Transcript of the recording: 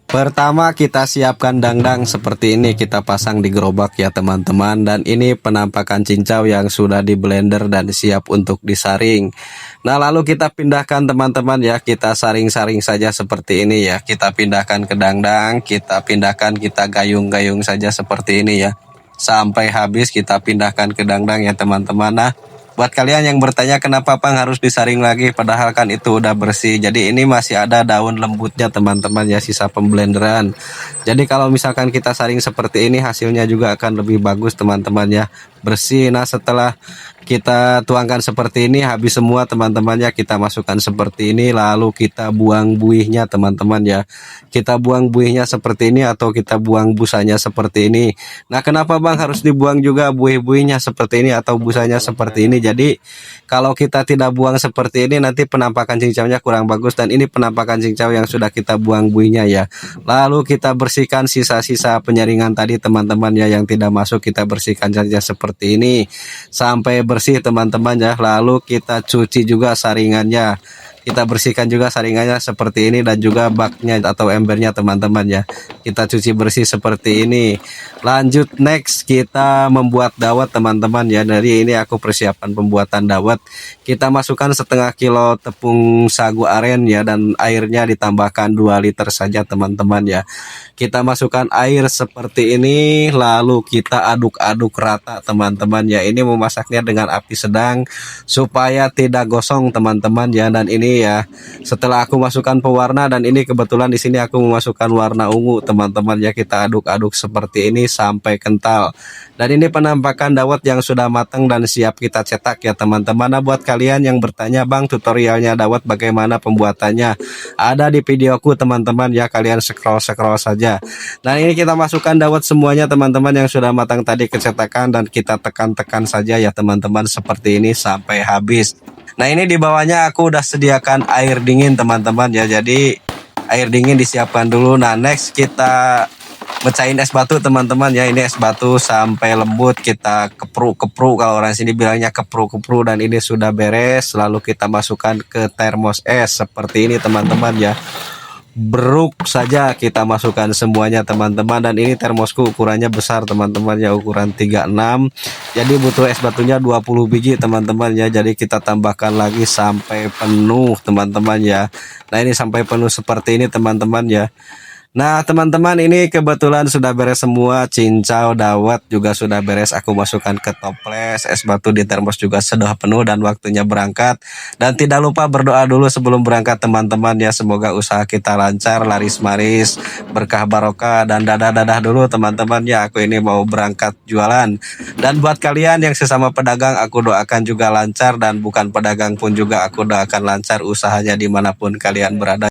Pertama kita siapkan dangdang seperti ini, kita pasang di gerobak ya teman-teman. Dan ini penampakan cincau yang sudah di blender dan siap untuk disaring. Nah lalu kita pindahkan teman-teman ya, kita saring-saring saja seperti ini ya. Kita pindahkan ke dangdang, kita pindahkan, kita gayung-gayung saja seperti ini ya. Sampai habis kita pindahkan ke dangdang ya teman-teman. Nah buat kalian yang bertanya kenapa Bang harus disaring lagi, padahal kan itu udah bersih. Jadi ini masih ada daun lembutnya teman-teman ya, sisa pemblenderan. Jadi kalau misalkan kita saring seperti ini hasilnya juga akan lebih bagus teman-teman ya, bersih. Nah setelah kita tuangkan seperti ini habis semua teman-teman ya, kita masukkan seperti ini lalu kita buang buihnya teman-teman ya. Kita buang buihnya seperti ini atau kita buang busanya seperti ini. Nah kenapa Bang harus dibuang juga buih-buihnya seperti ini atau busanya seperti ini? Jadi kalau kita tidak buang seperti ini nanti penampakan cincaunya kurang bagus, dan ini penampakan cincau yang sudah kita buang buihnya ya. Lalu kita bersihkan sisa-sisa penyaringan tadi teman-teman ya, yang tidak masuk kita bersihkan saja seperti ini sampai bersih teman-teman ya. Lalu kita cuci juga saringannya, kita bersihkan juga saringannya seperti ini, dan juga baknya atau embernya teman-teman ya, kita cuci bersih seperti ini. Lanjut next kita membuat dawet teman-teman ya. Dari ini aku persiapan pembuatan dawet. Kita masukkan setengah kilo tepung sagu aren ya, dan airnya ditambahkan 2 liter saja teman-teman ya. Kita masukkan air seperti ini lalu kita aduk-aduk rata teman-teman ya. Ini memasaknya dengan api sedang supaya tidak gosong teman-teman ya. Dan ini ya setelah aku masukkan pewarna, dan ini kebetulan di sini aku memasukkan warna ungu teman-teman ya. Kita aduk-aduk seperti ini sampai kental. Dan ini penampakan dawet yang sudah matang dan siap kita cetak ya teman-teman. Nah buat kalian yang bertanya Bang tutorialnya dawet bagaimana pembuatannya, ada di videoku teman-teman ya, kalian scroll saja. Nah ini kita masukkan dawet semuanya teman-teman yang sudah matang tadi ke cetakan, dan kita tekan-tekan saja ya teman-teman seperti ini sampai habis. Nah ini di bawahnya aku udah sediakan air dingin teman-teman ya, jadi air dingin disiapkan dulu. Nah next kita mecahin es batu teman-teman ya. Ini es batu sampai lembut, kita kepruk-kepruk, kalau orang sini bilangnya kepruk-kepruk. Dan ini sudah beres, lalu kita masukkan ke termos es seperti ini teman-teman ya. Beruk saja kita masukkan semuanya teman-teman. Dan ini termosku ukurannya besar teman-teman ya, ukuran 36, jadi butuh es batunya 20 biji teman-teman ya. Jadi kita tambahkan lagi sampai penuh teman-teman ya. Nah ini sampai penuh seperti ini teman-teman ya. Nah teman-teman ini kebetulan sudah beres semua, cincau dawet juga sudah beres, aku masukkan ke toples, es batu di termos juga sudah penuh, dan waktunya berangkat. Dan tidak lupa berdoa dulu sebelum berangkat teman-teman ya, semoga usaha kita lancar, laris manis, berkah barokah. Dan dadah-dadah dulu teman-teman ya, aku ini mau berangkat jualan. Dan buat kalian yang sesama pedagang, aku doakan juga lancar, dan bukan pedagang pun juga aku doakan lancar usahanya dimanapun kalian berada.